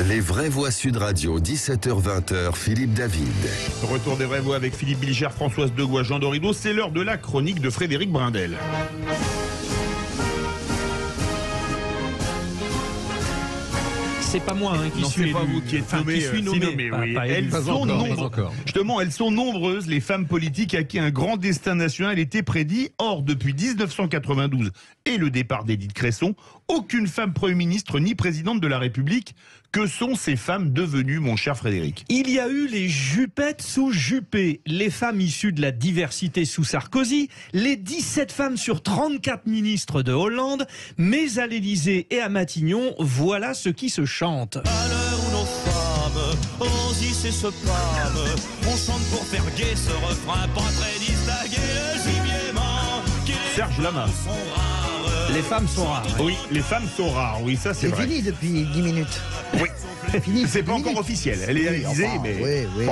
Les vraies voix Sud Radio, 17h-20h, Philippe David. Retour des vraies voix avec Philippe Bilger, Françoise Degois, Jean Dorido. C'est l'heure de la chronique de Frédéric Brindel. C'est pas moi qui suis c'est pas vous qui êtes nommé, oui. Justement, elles sont nombreuses, les femmes politiques à qui un grand destin national était prédit. Or, depuis 1992 et le départ d'Édith Cresson, aucune femme Premier ministre ni présidente de la République. Que sont ces femmes devenues, mon cher Frédéric? Il y a eu les Jupettes sous Juppé, les femmes issues de la diversité sous Sarkozy, les 17 femmes sur 34 ministres de Hollande, mais à l'Élysée et à Matignon, voilà ce qui se chante. À l'heure où nos femmes osent et se pâment, on chante pour faire gai ce refrain pas très distingué. Le gibier manque, Serge Lama. Les femmes sont rares. Oui, les femmes sont rares, oui, ça c'est vrai. C'est fini depuis 10 minutes. Oui. C'est pas encore officiel, elle est réalisée, mais... Oui.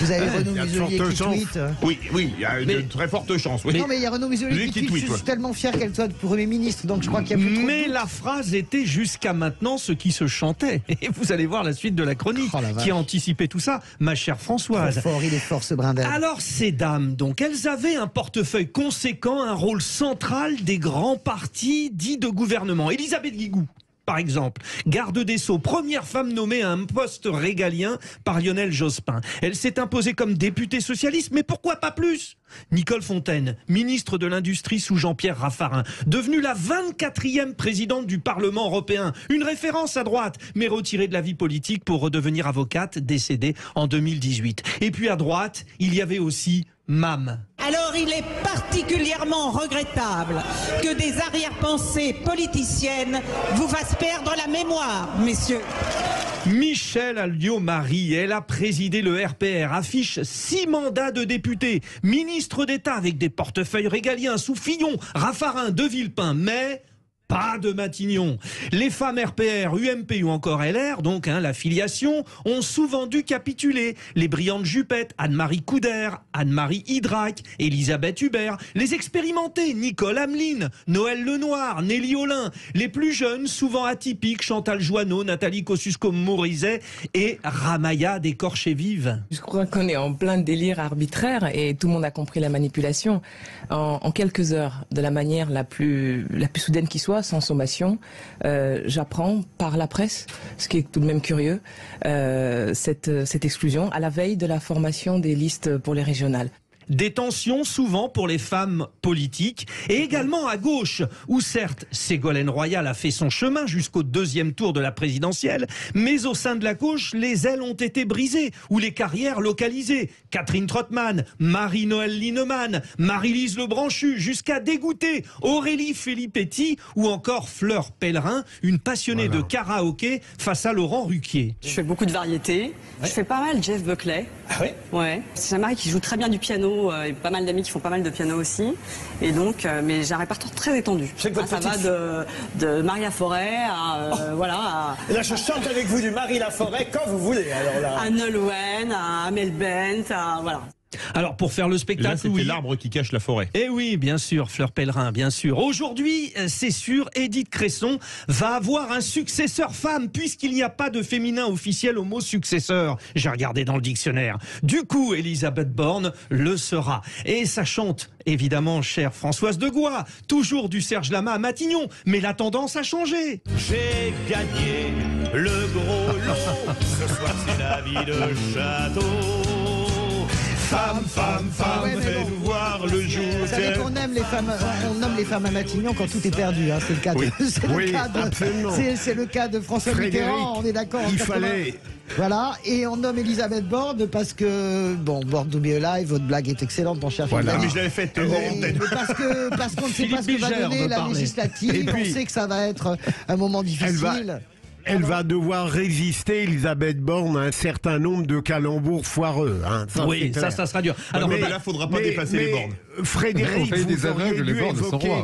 Vous avez Renaud Muselier qui tweet. Oui, il y a une très forte chance. Oui. Non, mais il y a Renaud Muselier qui tweet. Je suis tellement fier qu'elle soit Premier ministre, donc je crois qu'il y a plus trop de Mais doute. la phrase était jusqu'à maintenant ce qui se chantait. Et vous allez voir la suite de la chronique qui a anticipé tout ça, ma chère Françoise. Trop fort, il est fort ce Brindel. Alors ces dames, donc, elles avaient un portefeuille conséquent, un rôle central des grands partis dits de gouvernement. Élisabeth Guigou, par exemple, garde des Sceaux, première femme nommée à un poste régalien par Lionel Jospin. Elle s'est imposée comme députée socialiste, mais pourquoi pas plus? Nicole Fontaine, ministre de l'Industrie sous Jean-Pierre Raffarin, devenue la 24e présidente du Parlement européen, une référence à droite, mais retirée de la vie politique pour redevenir avocate, décédée en 2018. Et puis à droite, il y avait aussi Mam. Alors il est particulièrement regrettable que des arrière-pensées politiciennes vous fassent perdre la mémoire, messieurs. Michèle Alliot-Marie, elle a présidé le RPR, affiche 6 mandats de député, ministre d'État avec des portefeuilles régaliens sous Fillon, Raffarin, De Villepin, mais... pas de Matignon. Les femmes RPR, UMP ou encore LR, donc la filiation, ont souvent dû capituler. Les brillantes Jupettes, Anne-Marie Couder, Anne-Marie Hydrac, Elisabeth Hubert, les expérimentées, Nicole Hamelin, Noël Lenoir, Nelly Olin, les plus jeunes, souvent atypiques, Chantal Joanneau, Nathalie Kosciusko-Morizet et Ramaya Descorchés-Vives. Je crois qu'on est en plein délire arbitraire et tout le monde a compris la manipulation. En quelques heures, de la manière la plus soudaine qui soit, sans sommation, j'apprends par la presse, ce qui est tout de même curieux, cette exclusion à la veille de la formation des listes pour les régionales. Des tensions souvent pour les femmes politiques et également à gauche où certes Ségolène Royal a fait son chemin jusqu'au 2e tour de la présidentielle, mais au sein de la gauche les ailes ont été brisées ou les carrières localisées. Catherine Trottmann, Marie-Noëlle Lienemann, Marie-Lise Lebranchu, jusqu'à dégoûter Aurélie Filippetti ou encore Fleur Pellerin, une passionnée de karaoké face à Laurent Ruquier. Je fais beaucoup de variétés. Je fais pas mal Jeff Buckley. Ah ouais? Ouais. C'est un mari qui joue très bien du piano et pas mal d'amis qui font pas mal de piano aussi. Et donc, mais j'ai un répertoire très étendu. Ça va de Maria Forêt à voilà. Là, je chante avec vous du Marie Laforêt quand vous voulez. Alors là. À Nolwenn, à Amel Bent, à voilà. Alors pour faire le spectacle, là, c'était l'arbre qui cache la forêt. Eh oui, bien sûr, Fleur Pellerin, bien sûr. Aujourd'hui, c'est sûr, Édith Cresson va avoir un successeur femme, puisqu'il n'y a pas de féminin officiel au mot successeur. J'ai regardé dans le dictionnaire. Du coup, Elisabeth Borne le sera. Et ça chante, évidemment, chère Françoise Degois, toujours du Serge Lama à Matignon. Mais la tendance a changé. J'ai gagné le gros lot. Ce soir c'est la vie de château. Femme, fais-nous voir le jour. Vous savez qu'on aime les femmes, on nomme les femmes à Matignon quand tout est perdu. Hein. C'est le cas c'est le cas de François Mitterrand. On est d'accord. Il fallait. Voilà, et on nomme Elisabeth Borne parce que, Born to be alive, votre blague est excellente, mon cher Philippe. Mais je l'avais faite parce qu'on ne sait pas ce que va donner la législative, on sait que ça va être un moment difficile. Elle va devoir résister, Elisabeth Borne, à un certain nombre de calembours foireux. Hein. Ça sera dur. Alors, mais là, il ne faudra pas dépasser les bornes. Frédéric, vous auriez dû évoquer...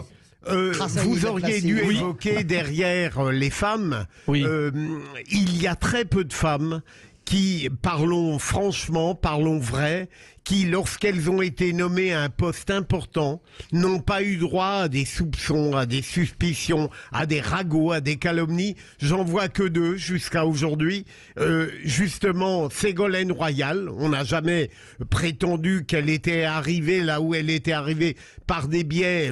vous auriez dû évoquer derrière les femmes, il y a très peu de femmes qui, parlons franchement, parlons vrai, qui, lorsqu'elles ont été nommées à un poste important, n'ont pas eu droit à des soupçons, à des suspicions, à des ragots, à des calomnies. J'en vois que 2 jusqu'à aujourd'hui. Justement, Ségolène Royal, on n'a jamais prétendu qu'elle était arrivée là où elle était arrivée par des biais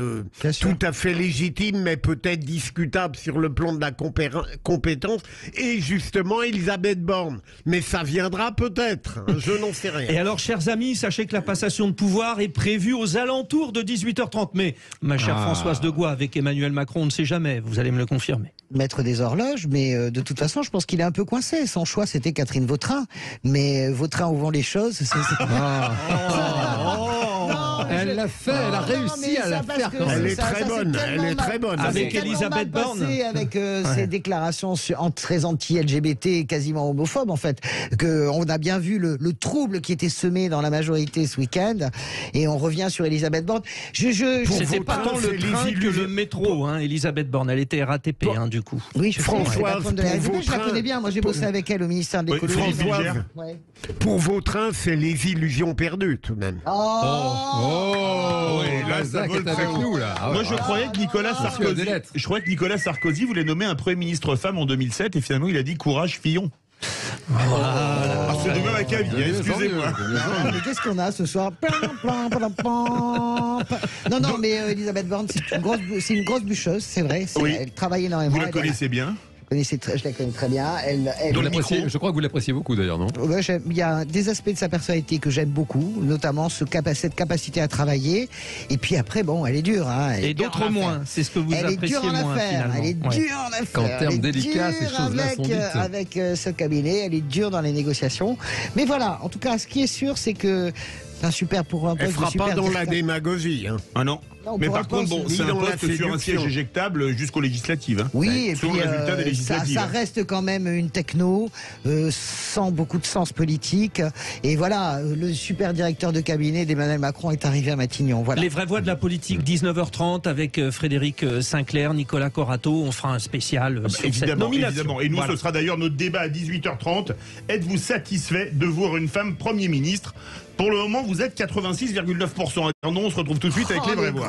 tout à fait légitimes, mais peut-être discutables sur le plan de la compétence. Et justement, Elisabeth Borne. Mais ça viendra peut-être, hein, je n'en sais rien. Et alors, chers amis, sachez que la passation de pouvoir est prévue aux alentours de 18h30. Mais, ma chère Françoise de Gois, avec Emmanuel Macron, on ne sait jamais, vous allez me le confirmer. Maître des horloges, mais de toute façon, je pense qu'il est un peu coincé. Son choix, c'était Catherine Vautrin. Mais Vautrin, où vont les choses, Elle l'a fait, elle a réussi à la faire. Elle est très bonne, elle est très bonne. Avec Elisabeth Borne. Avec ses déclarations très anti-LGBT, quasiment homophobes, en fait, qu'on a bien vu le trouble qui était semé dans la majorité ce week-end. Et on revient sur Elisabeth Borne. C'était pas tant le train que le métro, hein, Elisabeth Borne. Elle était RATP, du coup. Oui, je Françoise, je la connais bien. Moi, j'ai bossé avec elle au ministère de l'écologie. Françoise, pour Vautrin, c'est les illusions perdues, tout de même. Là, ça vole avec nous, là. Moi, je croyais que Nicolas Sarkozy voulait nommer un Premier ministre femme en 2007 et finalement, il a dit courage, Fillon. C'est de même à Cavi, excusez-moi. Mais qu'est-ce qu'on a ce soir? Non, mais Elisabeth Borne, c'est une grosse bûcheuse, c'est vrai. Elle travaille énormément. Vous la connaissez bien? Je la connais très bien. Je crois que vous l'appréciez beaucoup d'ailleurs, non? Il y a des aspects de sa personnalité que j'aime beaucoup, notamment cette capacité à travailler. Et puis après, bon, elle est dure. Hein, et d'autres moins, c'est ce que vous appréciez moins finalement. Elle est dure en affaires. En termes délicats, ces choses-là sont dites. Avec ce cabinet, elle est dure dans les négociations. Mais voilà, en tout cas, ce qui est sûr, c'est que c'est un super pour un poste. Elle fera pas dans la démagogie. Hein. Ah non. Mais par contre, c'est un poste sur un siège éjectable jusqu'aux législatives. Hein. Oui, et sur puis le résultat des législatives. Ça reste quand même une techno sans beaucoup de sens politique. Et voilà, le super directeur de cabinet d'Emmanuel Macron est arrivé à Matignon. Voilà. Les vraies voix de la politique, 19h30 avec Frédéric Sinclair, Nicolas Corato. On fera un spécial sur cette nomination. Évidemment. Et nous, ce sera d'ailleurs notre débat à 18h30. Êtes-vous satisfait de voir une femme Premier ministre? Pour le moment, vous êtes 86,9%. Non, on se retrouve tout de suite avec les vraies voix.